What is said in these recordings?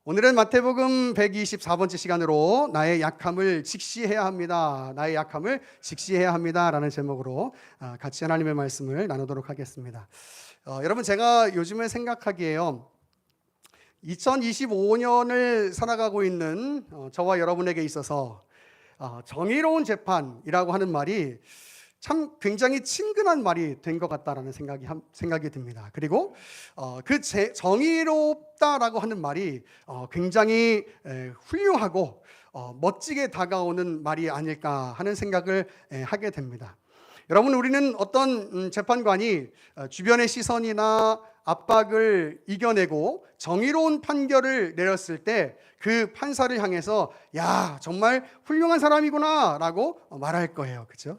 오늘은 마태복음 124번째 시간으로 나의 약함을 직시해야 합니다. 나의 약함을 직시해야 합니다. 라는 제목으로 같이 하나님의 말씀을 나누도록 하겠습니다. 여러분, 제가 요즘에 생각하기에요, 2025년을 살아가고 있는 저와 여러분에게 있어서 정의로운 재판이라고 하는 말이 참 굉장히 친근한 말이 된 것 같다라는 생각이 듭니다. 그리고 정의롭다라고 하는 말이 굉장히 훌륭하고 멋지게 다가오는 말이 아닐까 하는 생각을 하게 됩니다. 여러분, 우리는 어떤 재판관이 주변의 시선이나 압박을 이겨내고 정의로운 판결을 내렸을 때 그 판사를 향해서 야, 정말 훌륭한 사람이구나 라고 말할 거예요. 그렇죠?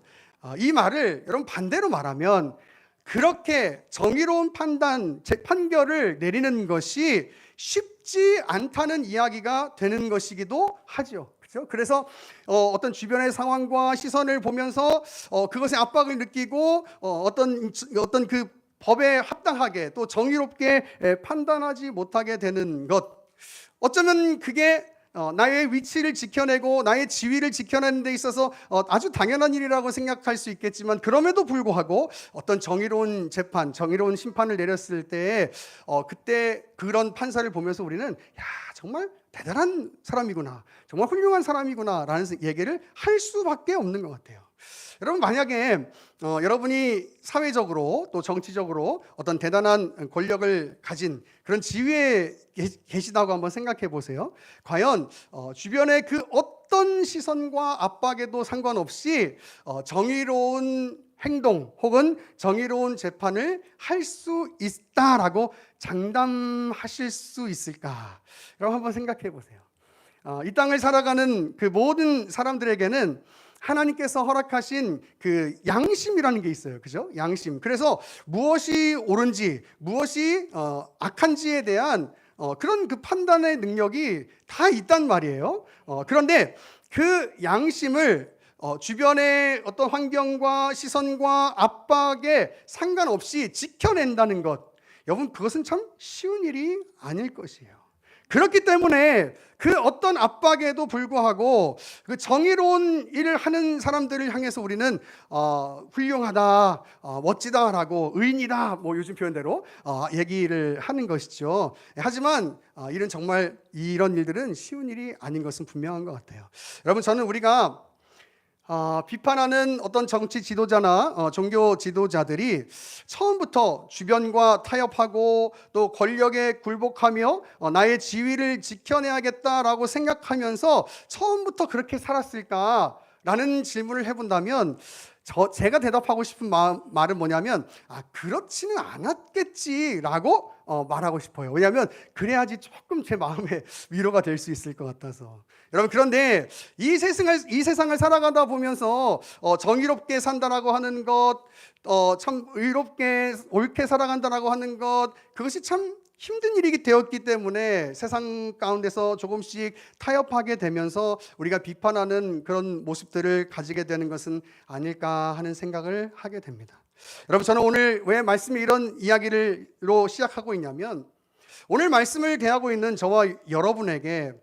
이 말을 여러분 반대로 말하면 그렇게 정의로운 판결을 내리는 것이 쉽지 않다는 이야기가 되는 것이기도 하죠. 그렇죠? 그래서 어떤 주변의 상황과 시선을 보면서 그것에 압박을 느끼고 어떤 그 법에 합당하게 또 정의롭게 판단하지 못하게 되는 것, 어쩌면 그게 나의 위치를 지켜내고 나의 지위를 지켜내는 데 있어서 아주 당연한 일이라고 생각할 수 있겠지만, 그럼에도 불구하고 어떤 정의로운 재판, 정의로운 심판을 내렸을 때 그때 그런 판사를 보면서 우리는 야, 정말 대단한 사람이구나, 정말 훌륭한 사람이구나 라는 얘기를 할 수밖에 없는 것 같아요. 여러분, 만약에 여러분이 사회적으로 또 정치적으로 어떤 대단한 권력을 가진 그런 지위에 계시다고 한번 생각해 보세요. 과연 주변의 그 어떤 시선과 압박에도 상관없이 정의로운 행동 혹은 정의로운 재판을 할 수 있다라고 장담하실 수 있을까? 여러분, 한번 생각해 보세요. 이 땅을 살아가는 그 모든 사람들에게는 하나님께서 허락하신 그 양심이라는 게 있어요. 그죠? 양심. 그래서 무엇이 옳은지, 무엇이 악한지에 대한 그런 그 판단의 능력이 다 있단 말이에요. 그런데 그 양심을 주변의 어떤 환경과 시선과 압박에 상관없이 지켜낸다는 것, 여러분, 그것은 참 쉬운 일이 아닐 것이에요. 그렇기 때문에 그 어떤 압박에도 불구하고 그 정의로운 일을 하는 사람들을 향해서 우리는 훌륭하다, 멋지다라고, 의인이다, 뭐 요즘 표현대로 얘기를 하는 것이죠. 하지만 이런 일들은 쉬운 일이 아닌 것은 분명한 것 같아요. 여러분, 저는 우리가 비판하는 어떤 정치 지도자나 종교 지도자들이 처음부터 주변과 타협하고 또 권력에 굴복하며 나의 지위를 지켜내야겠다라고 생각하면서 처음부터 그렇게 살았을까라는 질문을 해본다면, 제가 대답하고 싶은 말은 뭐냐면 그렇지는 않았겠지라고 말하고 싶어요. 왜냐하면 그래야지 조금 제 마음에 위로가 될 수 있을 것 같아서. 여러분, 그런데 이 세상을 살아가다 보면서 정의롭게 산다라고 하는 것, 참 의롭게 옳게 살아간다라고 하는 것, 그것이 참 힘든 일이 되었기 때문에 세상 가운데서 조금씩 타협하게 되면서 우리가 비판하는 그런 모습들을 가지게 되는 것은 아닐까 하는 생각을 하게 됩니다. 여러분, 저는 오늘 왜 말씀이 이런 이야기로 시작하고 있냐면, 오늘 말씀을 대하고 있는 저와 여러분에게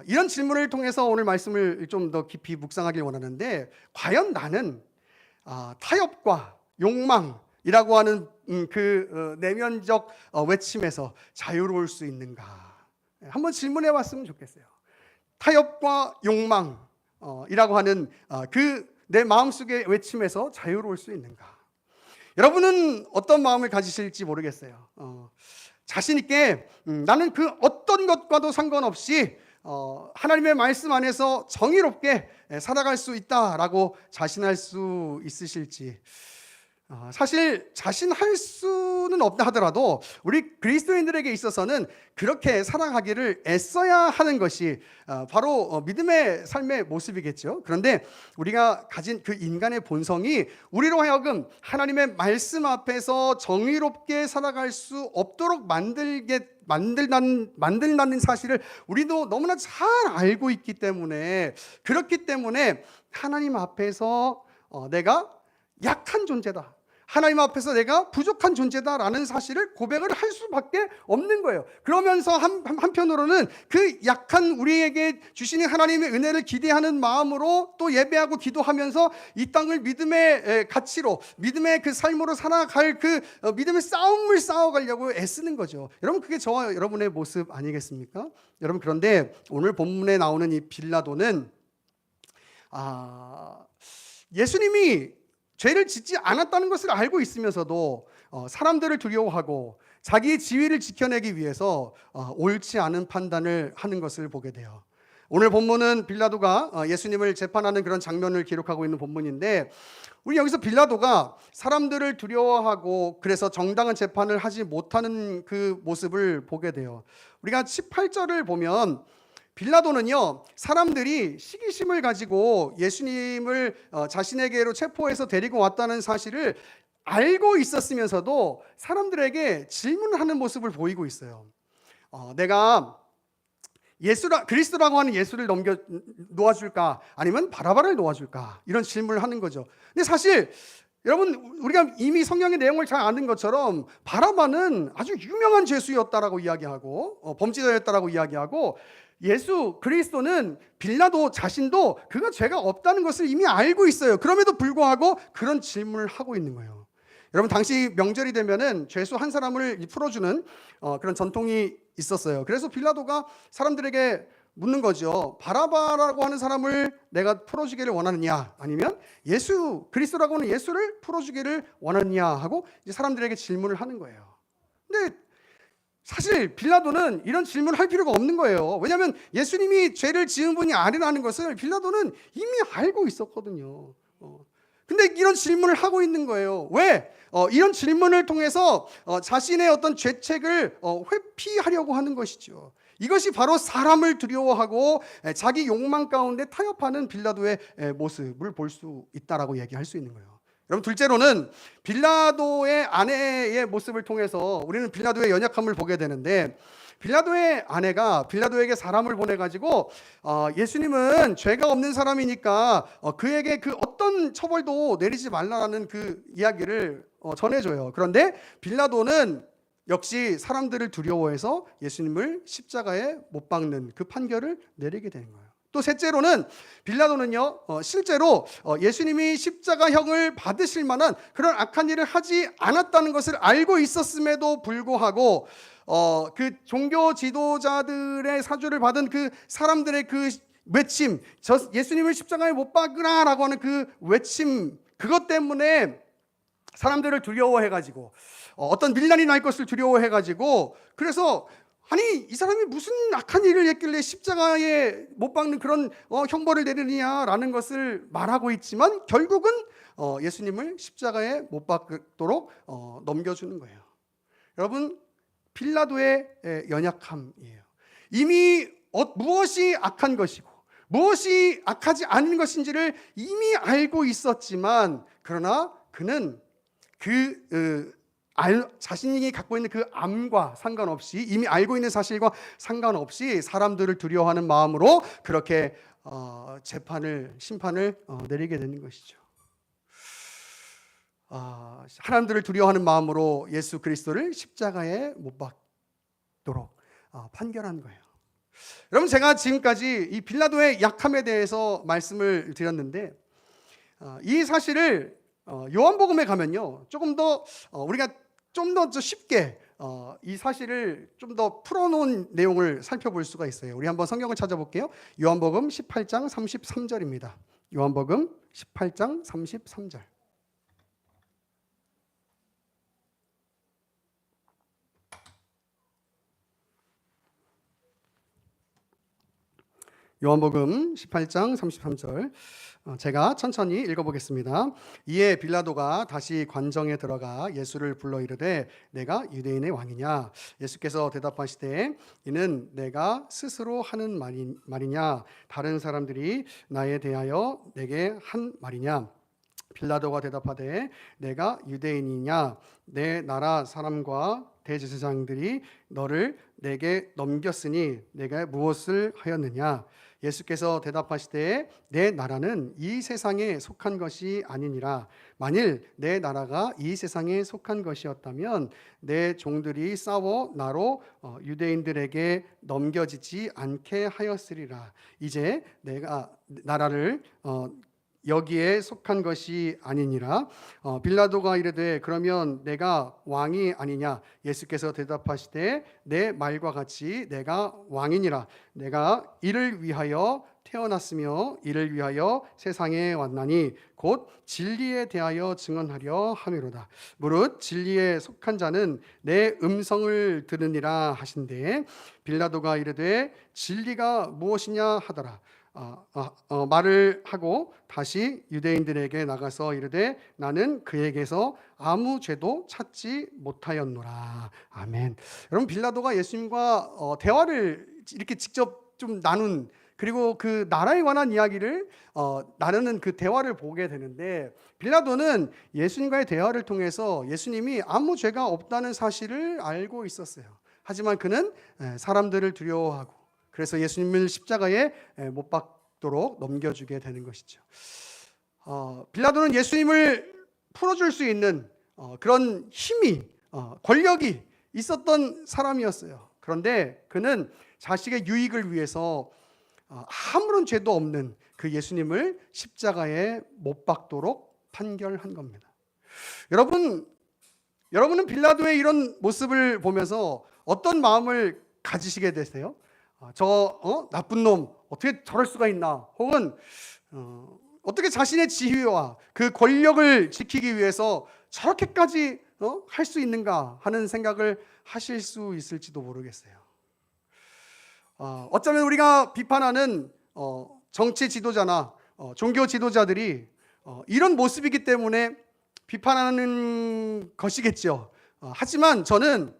이런 질문을 통해서 오늘 말씀을 좀 더 깊이 묵상하길 원하는데, 과연 나는 타협과 욕망이라고 하는 그 내면적 외침에서 자유로울 수 있는가? 한번 질문해 봤으면 좋겠어요. 타협과 욕망이라고 하는 그 내 마음속의 외침에서 자유로울 수 있는가? 여러분은 어떤 마음을 가지실지 모르겠어요. 자신 있게 나는 그 어떤 것과도 상관없이 하나님의 말씀 안에서 정의롭게 살아갈 수 있다라고 자신할 수 있으실지. 사실 자신할 수는 없다 하더라도 우리 그리스도인들에게 있어서는 그렇게 살아가기를 애써야 하는 것이 바로 믿음의 삶의 모습이겠죠. 그런데 우리가 가진 그 인간의 본성이 우리로 하여금 하나님의 말씀 앞에서 정의롭게 살아갈 수 없도록 만들다는 사실을 우리도 너무나 잘 알고 있기 때문에, 그렇기 때문에 하나님 앞에서 내가 약한 존재다, 하나님 앞에서 내가 부족한 존재다라는 사실을 고백을 할 수밖에 없는 거예요. 그러면서 한편으로는 그 약한 우리에게 주시는 하나님의 은혜를 기대하는 마음으로 또 예배하고 기도하면서 이 땅을 믿음의 가치로, 믿음의 그 삶으로 살아갈 그 믿음의 싸움을 싸워가려고 애쓰는 거죠. 여러분, 그게 저와 여러분의 모습 아니겠습니까? 여러분, 그런데 오늘 본문에 나오는 이 빌라도는 예수님이 죄를 짓지 않았다는 것을 알고 있으면서도 사람들을 두려워하고 자기의 지위를 지켜내기 위해서 옳지 않은 판단을 하는 것을 보게 돼요. 오늘 본문은 빌라도가 예수님을 재판하는 그런 장면을 기록하고 있는 본문인데, 우리 여기서 빌라도가 사람들을 두려워하고 그래서 정당한 재판을 하지 못하는 그 모습을 보게 돼요. 우리가 18절을 보면 빌라도는요, 사람들이 시기심을 가지고 예수님을 자신에게로 체포해서 데리고 왔다는 사실을 알고 있었으면서도 사람들에게 질문을 하는 모습을 보이고 있어요. 내가 그리스도라고 하는 예수를 놓아줄까? 아니면 바라바를 놓아줄까? 이런 질문을 하는 거죠. 근데 사실 여러분, 우리가 이미 성경의 내용을 잘 아는 것처럼 바라바는 아주 유명한 죄수였다라고 이야기하고 범죄자였다라고 이야기하고, 예수 그리스도는 빌라도 자신도 그가 죄가 없다는 것을 이미 알고 있어요. 그럼에도 불구하고 그런 질문을 하고 있는 거예요. 여러분, 당시 명절이 되면은 죄수 한 사람을 풀어주는 그런 전통이 있었어요. 그래서 빌라도가 사람들에게 묻는 거죠. 바라바라고 하는 사람을 내가 풀어주기를 원하느냐, 아니면 예수 그리스도라고 하는 예수를 풀어주기를 원하느냐 하고 이제 사람들에게 질문을 하는 거예요. 근데 사실 빌라도는 이런 질문을 할 필요가 없는 거예요. 왜냐하면 예수님이 죄를 지은 분이 아니라는 것을 빌라도는 이미 알고 있었거든요. 근데 이런 질문을 하고 있는 거예요. 왜? 이런 질문을 통해서 자신의 어떤 죄책을 회피하려고 하는 것이죠. 이것이 바로 사람을 두려워하고 자기 욕망 가운데 타협하는 빌라도의 모습을 볼 수 있다라고 얘기할 수 있는 거예요. 여러분, 둘째로는 빌라도의 아내의 모습을 통해서 우리는 빌라도의 연약함을 보게 되는데, 빌라도의 아내가 빌라도에게 사람을 보내가지고 예수님은 죄가 없는 사람이니까 그에게 그 어떤 처벌도 내리지 말라는 그 이야기를 전해줘요. 그런데 빌라도는 역시 사람들을 두려워해서 예수님을 십자가에 못 박는 그 판결을 내리게 되는 거예요. 또 셋째로는 빌라도는요, 실제로 예수님이 십자가형을 받으실 만한 그런 악한 일을 하지 않았다는 것을 알고 있었음에도 불구하고 그 종교 지도자들의 사주를 받은 그 사람들의 그 외침, 예수님을 십자가에 못 박으라라고 하는 그 외침, 그것 때문에 사람들을 두려워해가지고 어떤 밀란이 날 것을 두려워해가지고, 그래서 아니, 이 사람이 무슨 악한 일을 했길래 십자가에 못 박는 그런 형벌을 내리느냐라는 것을 말하고 있지만, 결국은 예수님을 십자가에 못 박도록 넘겨주는 거예요. 여러분, 빌라도의 연약함이에요. 이미 무엇이 악한 것이고 무엇이 악하지 않은 것인지를 이미 알고 있었지만, 그러나 그는 자신이 갖고 있는 그 암과 상관없이, 이미 알고 있는 사실과 상관없이 사람들을 두려워하는 마음으로 그렇게 심판을 내리게 되는 것이죠. 사람들을 두려워하는 마음으로 예수 그리스도를 십자가에 못 박도록 판결한 거예요. 여러분, 제가 지금까지 이 빌라도의 약함에 대해서 말씀을 드렸는데, 이 사실을 요한복음에 가면요, 조금 더 우리가 좀 더 쉽게 이 사실을 좀 더 풀어놓은 내용을 살펴볼 수가 있어요. 우리 한번 성경을 찾아볼게요. 요한복음 18장 33절입니다. 요한복음 18장 33절. 요한복음 18장 33절, 제가 천천히 읽어보겠습니다. 이에 빌라도가 다시 관정에 들어가 예수를 불러 이르되 내가 유대인의 왕이냐? 예수께서 대답하시되 이는 내가 스스로 하는 말이냐? 다른 사람들이 나에 대하여 내게 한 말이냐? 빌라도가 대답하되 내가 유대인이냐? 내 나라 사람과 대제사장들이 너를 내게 넘겼으니 내가 무엇을 하였느냐? 예수께서 대답하시되 내 나라는 이 세상에 속한 것이 아니니라. 만일 내 나라가 이 세상에 속한 것이었다면 내 종들이 싸워 나로 유대인들에게 넘겨지지 않게 하였으리라. 이제 내가 나라를 여기에 속한 것이 아니니라. 빌라도가 이르되 그러면 내가 왕이 아니냐? 예수께서 대답하시되 내 말과 같이 내가 왕이니라. 내가 이를 위하여 태어났으며 이를 위하여 세상에 왔나니 곧 진리에 대하여 증언하려 함이로다. 무릇 진리에 속한 자는 내 음성을 들으니라 하신대. 빌라도가 이르되 진리가 무엇이냐 하더라. 말을 하고 다시 유대인들에게 나가서 이르되 나는 그에게서 아무 죄도 찾지 못하였노라. 아멘. 여러분, 빌라도가 예수님과 대화를 이렇게 직접 좀 나눈, 그리고 그 나라에 관한 이야기를 나누는 그 대화를 보게 되는데, 빌라도는 예수님과의 대화를 통해서 예수님이 아무 죄가 없다는 사실을 알고 있었어요. 하지만 그는 사람들을 두려워하고 그래서 예수님을 십자가에 못 박도록 넘겨주게 되는 것이죠. 빌라도는 예수님을 풀어줄 수 있는 그런 힘이, 권력이 있었던 사람이었어요. 그런데 그는 자식의 유익을 위해서 아무런 죄도 없는 그 예수님을 십자가에 못 박도록 판결한 겁니다. 여러분은 빌라도의 이런 모습을 보면서 어떤 마음을 가지시게 되세요? 나쁜 놈 어떻게 저럴 수가 있나? 혹은 어떻게 자신의 지위와 그 권력을 지키기 위해서 저렇게까지 할 수 있는가 하는 생각을 하실 수 있을지도 모르겠어요. 어쩌면 우리가 비판하는 정치 지도자나 종교 지도자들이 이런 모습이기 때문에 비판하는 것이겠죠. 하지만 저는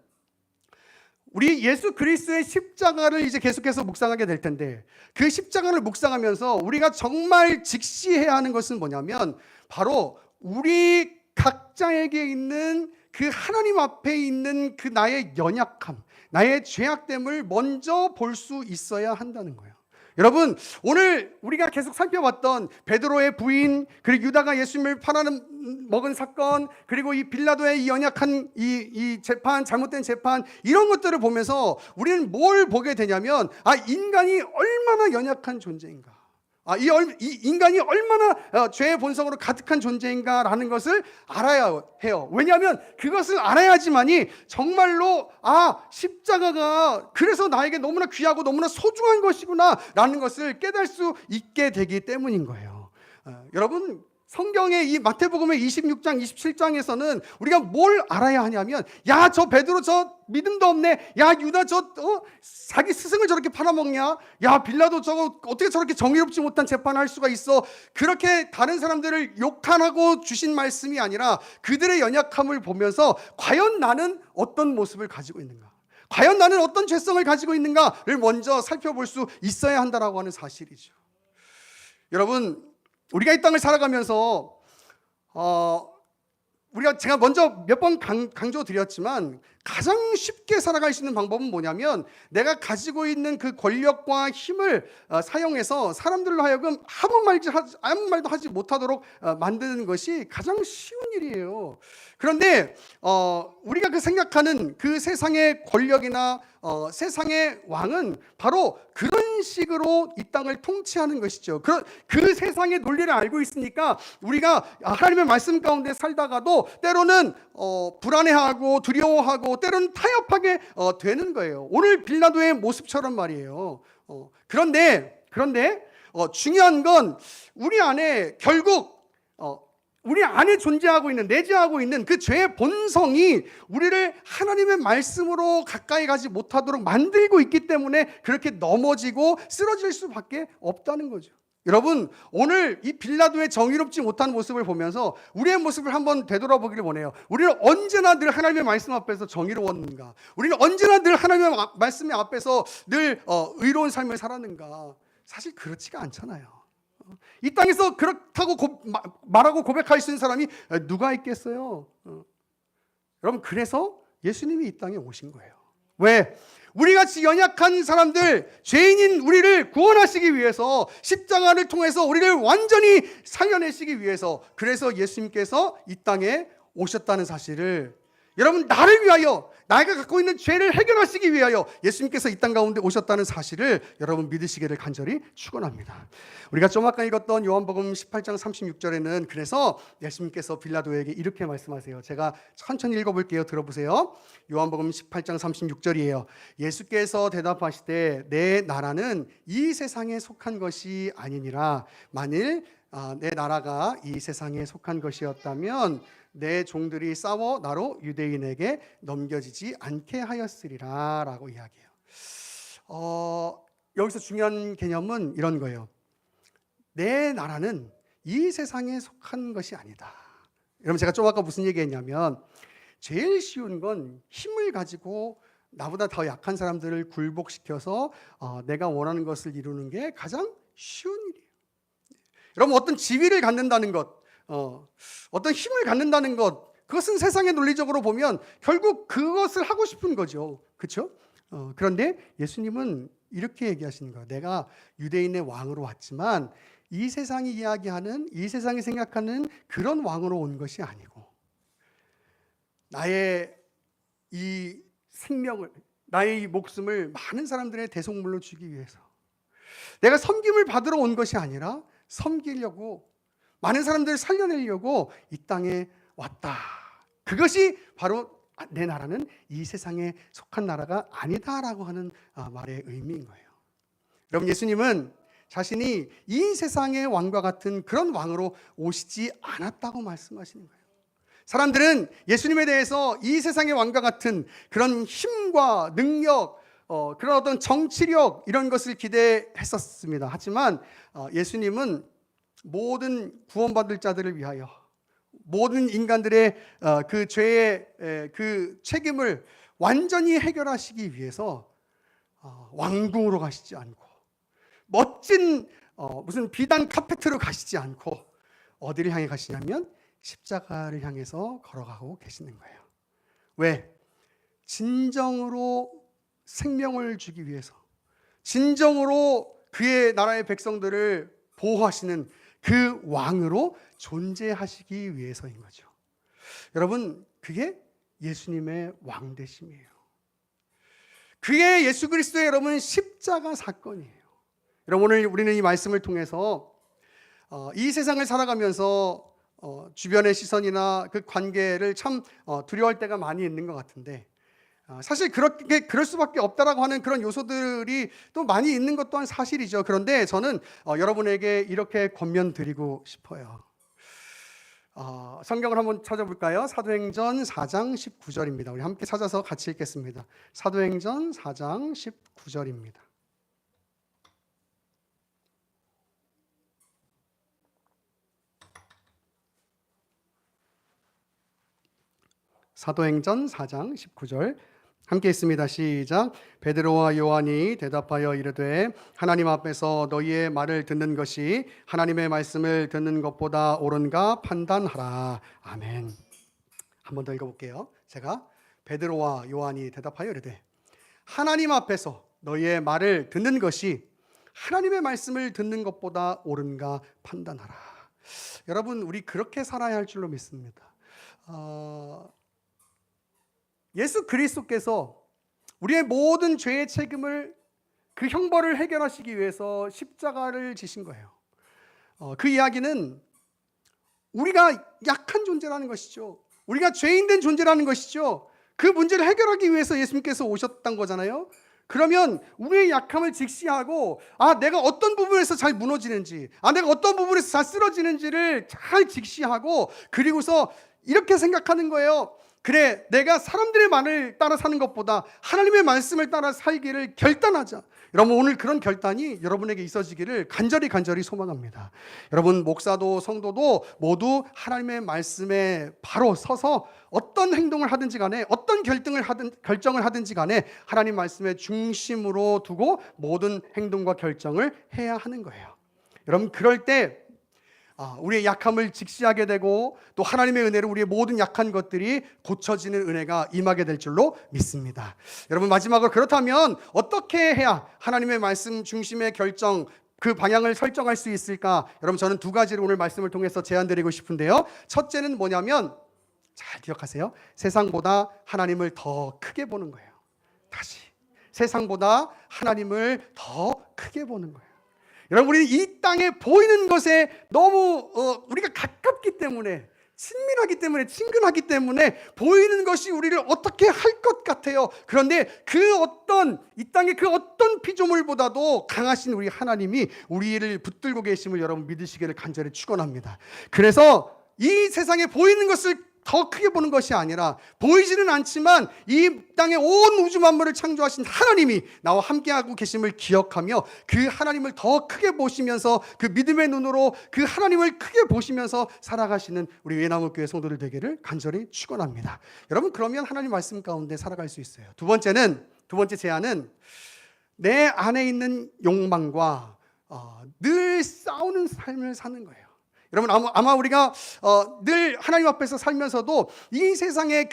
우리 예수 그리스도의 십자가를 이제 계속해서 묵상하게 될 텐데, 그 십자가를 묵상하면서 우리가 정말 직시해야 하는 것은 뭐냐면 바로 우리 각자에게 있는 그 하나님 앞에 있는 그 나의 연약함, 나의 죄악됨을 먼저 볼 수 있어야 한다는 거예요. 여러분, 오늘 우리가 계속 살펴봤던 베드로의 부인, 그리고 유다가 예수님을 팔아먹은 사건, 그리고 이 빌라도의 이 연약한 이 재판, 잘못된 재판, 이런 것들을 보면서 우리는 뭘 보게 되냐면, 인간이 얼마나 연약한 존재인가, 이 인간이 얼마나 죄의 본성으로 가득한 존재인가라는 것을 알아야 해요. 왜냐하면 그것을 알아야지만이 정말로 십자가가 그래서 나에게 너무나 귀하고 너무나 소중한 것이구나라는 것을 깨달을 수 있게 되기 때문인 거예요. 여러분, 성경의 이 마태복음의 26장, 27장에서는 우리가 뭘 알아야 하냐면, 야, 저 베드로 저 믿음도 없네. 야, 유다 저 자기 스승을 저렇게 팔아먹냐? 야, 빌라도 저거 어떻게 저렇게 정의롭지 못한 재판을 할 수가 있어? 그렇게 다른 사람들을 욕하라고 주신 말씀이 아니라 그들의 연약함을 보면서 과연 나는 어떤 모습을 가지고 있는가? 과연 나는 어떤 죄성을 가지고 있는가를 먼저 살펴볼 수 있어야 한다라고 하는 사실이죠. 여러분, 우리가 이 땅을 살아가면서 제가 먼저 몇 번 강조드렸지만 가장 쉽게 살아갈 수 있는 방법은 뭐냐면, 내가 가지고 있는 그 권력과 힘을 사용해서 사람들로 하여금 아무 말도 하지 못하도록 만드는 것이 가장 쉬운 일이에요. 그런데 우리가 생각하는 그 세상의 권력이나 세상의 왕은 바로 그런 식으로 이 땅을 통치하는 것이죠. 그 세상의 논리를 알고 있으니까 우리가 하나님의 말씀 가운데 살다가도 때로는 불안해하고 두려워하고 때로는 타협하게 되는 거예요. 오늘 빌라도의 모습처럼 말이에요. 그런데 중요한 건 우리 안에 결국 우리 안에 존재하고 있는, 내재하고 있는 그 죄의 본성이 우리를 하나님의 말씀으로 가까이 가지 못하도록 만들고 있기 때문에 그렇게 넘어지고 쓰러질 수밖에 없다는 거죠. 여러분, 오늘 이 빌라도의 정의롭지 못한 모습을 보면서 우리의 모습을 한번 되돌아보기를 원해요. 우리는 언제나 늘 하나님의 말씀 앞에서 정의로웠는가? 우리는 언제나 늘 하나님의 말씀의 앞에서 늘 의로운 삶을 살았는가? 사실 그렇지가 않잖아요. 이 땅에서 그렇다고 말하고 고백할 수 있는 사람이 누가 있겠어요? 여러분, 그래서 예수님이 이 땅에 오신 거예요. 왜? 우리같이 연약한 사람들, 죄인인 우리를 구원하시기 위해서 십자가를 통해서 우리를 완전히 살려내시기 위해서, 그래서 예수님께서 이 땅에 오셨다는 사실을, 여러분, 나를 위하여, 나가 갖고 있는 죄를 해결하시기 위하여 예수님께서 이 땅 가운데 오셨다는 사실을 여러분 믿으시기를 간절히 축원합니다. 우리가 좀 아까 읽었던 요한복음 18장 36절에는 그래서 예수님께서 빌라도에게 이렇게 말씀하세요. 제가 천천히 읽어볼게요. 들어보세요. 요한복음 18장 36절이에요. 예수께서 대답하시되 내 나라는 이 세상에 속한 것이 아니니라. 만일 내 나라가 이 세상에 속한 것이었다면 내 종들이 싸워 나로 유대인에게 넘겨지지 않게 하였으리라 라고 이야기해요. 여기서 중요한 개념은 이런 거예요. 내 나라는 이 세상에 속한 것이 아니다. 여러분, 제가 좀 아까 무슨 얘기했냐면, 제일 쉬운 건 힘을 가지고 나보다 더 약한 사람들을 굴복시켜서 내가 원하는 것을 이루는 게 가장 쉬운 일이에요. 여러분, 어떤 지위를 갖는다는 것, 어떤 힘을 갖는다는 것, 그것은 세상의 논리적으로 보면 결국 그것을 하고 싶은 거죠. 그렇죠? 그런데 예수님은 이렇게 얘기하시는 거예요. 내가 유대인의 왕으로 왔지만 이 세상이 이야기하는, 이 세상이 생각하는 그런 왕으로 온 것이 아니고, 나의 이 생명을, 나의 이 목숨을 많은 사람들의 대속물로 주기 위해서, 내가 섬김을 받으러 온 것이 아니라 섬기려고, 많은 사람들을 살려내려고 이 땅에 왔다. 그것이 바로 내 나라는 이 세상에 속한 나라가 아니다라고 하는 말의 의미인 거예요. 여러분, 예수님은 자신이 이 세상의 왕과 같은 그런 왕으로 오시지 않았다고 말씀하시는 거예요. 사람들은 예수님에 대해서 이 세상의 왕과 같은 그런 힘과 능력, 그런 어떤 정치력, 이런 것을 기대했었습니다. 하지만 예수님은 모든 구원받을 자들을 위하여, 모든 인간들의 그 죄의 그 책임을 완전히 해결하시기 위해서 왕궁으로 가시지 않고, 멋진 무슨 비단 카페트로 가시지 않고 어디를 향해 가시냐면 십자가를 향해서 걸어가고 계시는 거예요. 왜? 진정으로 생명을 주기 위해서, 진정으로 그의 나라의 백성들을 보호하시는 그 왕으로 존재하시기 위해서인 거죠. 여러분, 그게 예수님의 왕되심이에요. 그게 예수 그리스도의 여러분 십자가 사건이에요. 여러분, 오늘 우리는 이 말씀을 통해서 이 세상을 살아가면서 주변의 시선이나 그 관계를 참 두려워할 때가 많이 있는 것 같은데, 사실 그럴 수밖에 없다라고 하는 그런 요소들이 또 많이 있는 것 또한 사실이죠. 그런데 저는 여러분에게 이렇게 권면드리고 싶어요. 성경을 한번 찾아볼까요? 사도행전 4장 19절입니다. 우리 함께 찾아서 같이 읽겠습니다. 사도행전 4장 19절입니다. 사도행전 4장 19절 함께 있습니다. 시작. 베드로와 요한이 대답하여 이르되 하나님 앞에서 너희의 말을 듣는 것이 하나님의 말씀을 듣는 것보다 옳은가 판단하라. 아멘. 한 번 더 읽어볼게요. 제가 베드로와 요한이 대답하여 이르되 하나님 앞에서 너희의 말을 듣는 것이 하나님의 말씀을 듣는 것보다 옳은가 판단하라. 여러분, 우리 그렇게 살아야 할 줄로 믿습니다. 예수 그리스도께서 우리의 모든 죄의 책임을, 그 형벌을 해결하시기 위해서 십자가를 지신 거예요. 그 이야기는 우리가 약한 존재라는 것이죠. 우리가 죄인된 존재라는 것이죠. 그 문제를 해결하기 위해서 예수님께서 오셨던 거잖아요. 그러면 우리의 약함을 직시하고, 내가 어떤 부분에서 잘 무너지는지, 내가 어떤 부분에서 잘 쓰러지는지를 잘 직시하고, 그리고서 이렇게 생각하는 거예요. 그래, 내가 사람들의 말을 따라 사는 것보다 하나님의 말씀을 따라 살기를 결단하자. 여러분, 오늘 그런 결단이 여러분에게 있어지기를 간절히 소망합니다. 여러분, 목사도 성도도 모두 하나님의 말씀에 바로 서서 어떤 행동을 하든지 간에, 어떤 결정을 하든지 간에 하나님 말씀의 중심으로 두고 모든 행동과 결정을 해야 하는 거예요. 여러분, 그럴 때 우리의 약함을 직시하게 되고 또 하나님의 은혜로 우리의 모든 약한 것들이 고쳐지는 은혜가 임하게 될 줄로 믿습니다. 여러분, 마지막으로 그렇다면 어떻게 해야 하나님의 말씀 중심의 결정, 그 방향을 설정할 수 있을까? 여러분, 저는 두 가지를 오늘 말씀을 통해서 제안드리고 싶은데요. 첫째는 뭐냐면, 잘 기억하세요. 세상보다 하나님을 더 크게 보는 거예요. 다시, 세상보다 하나님을 더 크게 보는 거예요. 여러분, 우리는 이 땅에 보이는 것에 너무 우리가 가깝기 때문에, 친밀하기 때문에, 친근하기 때문에 보이는 것이 우리를 어떻게 할 것 같아요. 그런데 이 땅의 그 어떤 피조물보다도 강하신 우리 하나님이 우리를 붙들고 계심을 여러분 믿으시기를 간절히 축원합니다. 그래서 이 세상에 보이는 것을 더 크게 보는 것이 아니라, 보이지는 않지만 이 땅의 온 우주 만물을 창조하신 하나님이 나와 함께하고 계심을 기억하며 그 하나님을 더 크게 보시면서, 그 믿음의 눈으로 그 하나님을 크게 보시면서 살아가시는 우리 외나무교회 성도들 되기를 간절히 축원합니다. 여러분, 그러면 하나님 말씀 가운데 살아갈 수 있어요. 두 번째 제안은 내 안에 있는 욕망과 늘 싸우는 삶을 사는 거예요. 여러분, 아마 우리가 늘 하나님 앞에서 살면서도 이 세상에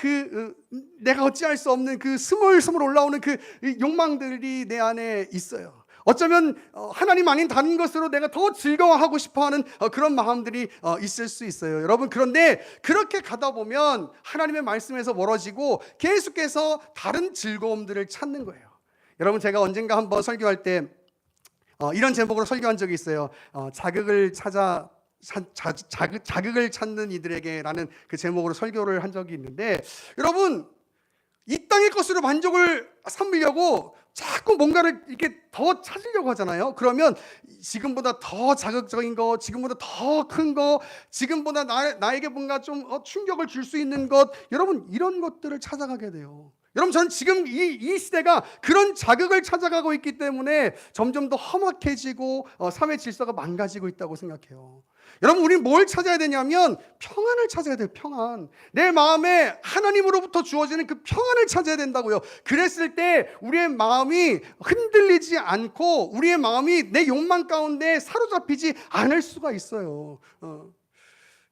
내가 어찌할 수 없는 그 스물스물 올라오는 그 욕망들이 내 안에 있어요. 어쩌면 하나님 아닌 다른 것으로 내가 더 즐거워하고 싶어하는 그런 마음들이 있을 수 있어요. 여러분, 그런데 그렇게 가다 보면 하나님의 말씀에서 멀어지고 계속해서 다른 즐거움들을 찾는 거예요. 여러분, 제가 언젠가 한번 설교할 때 이런 제목으로 설교한 적이 있어요. 자극을 찾는 이들에게라는 그 제목으로 설교를 한 적이 있는데, 여러분, 이 땅의 것으로 만족을 삼으려고 자꾸 뭔가를 이렇게 더 찾으려고 하잖아요. 그러면 지금보다 더 자극적인 거, 지금보다 더 큰 거, 지금보다 나에게 뭔가 좀 충격을 줄 수 있는 것, 여러분, 이런 것들을 찾아가게 돼요. 여러분, 저는 지금 이 시대가 그런 자극을 찾아가고 있기 때문에 점점 더 험악해지고 삶의 질서가 망가지고 있다고 생각해요. 여러분, 우리는 뭘 찾아야 되냐면 평안을 찾아야 돼요. 평안. 내 마음에 하나님으로부터 주어지는 그 평안을 찾아야 된다고요. 그랬을 때 우리의 마음이 흔들리지 않고 우리의 마음이 내 욕망 가운데 사로잡히지 않을 수가 있어요.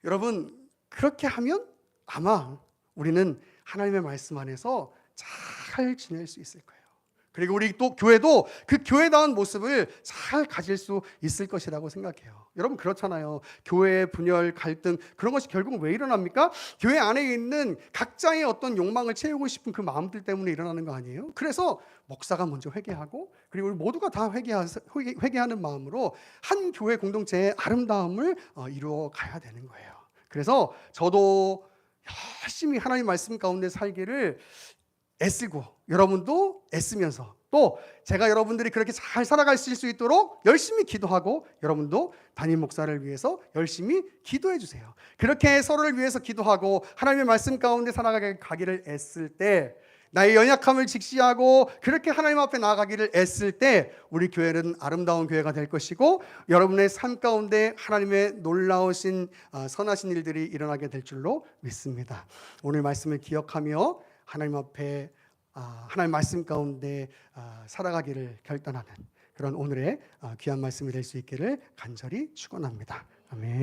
여러분, 그렇게 하면 아마 우리는 하나님의 말씀 안에서 잘 지낼 수 있을 거예요. 그리고 우리 또 교회도 그 교회다운 모습을 잘 가질 수 있을 것이라고 생각해요. 여러분, 그렇잖아요. 교회 분열, 갈등, 그런 것이 결국은 왜 일어납니까? 교회 안에 있는 각자의 어떤 욕망을 채우고 싶은 그 마음들 때문에 일어나는 거 아니에요? 그래서 목사가 먼저 회개하고, 그리고 우리 모두가 다 회개하는 마음으로 한 교회 공동체의 아름다움을 이루어 가야 되는 거예요. 그래서 저도 열심히 하나님 말씀 가운데 살기를 애쓰고, 여러분도 애쓰면서, 또 제가 여러분들이 그렇게 잘 살아가실 수 있도록 열심히 기도하고, 여러분도 담임 목사를 위해서 열심히 기도해 주세요. 그렇게 서로를 위해서 기도하고 하나님의 말씀 가운데 살아가기를 애쓸 때, 나의 연약함을 직시하고 그렇게 하나님 앞에 나아가기를 애쓸 때 우리 교회는 아름다운 교회가 될 것이고, 여러분의 삶 가운데 하나님의 놀라우신 선하신 일들이 일어나게 될 줄로 믿습니다. 오늘 말씀을 기억하며 하나님 앞에 하나님 말씀 가운데 살아가기를 결단하는 그런 오늘의 귀한 말씀이 될 수 있기를 간절히 축원합니다. 아멘.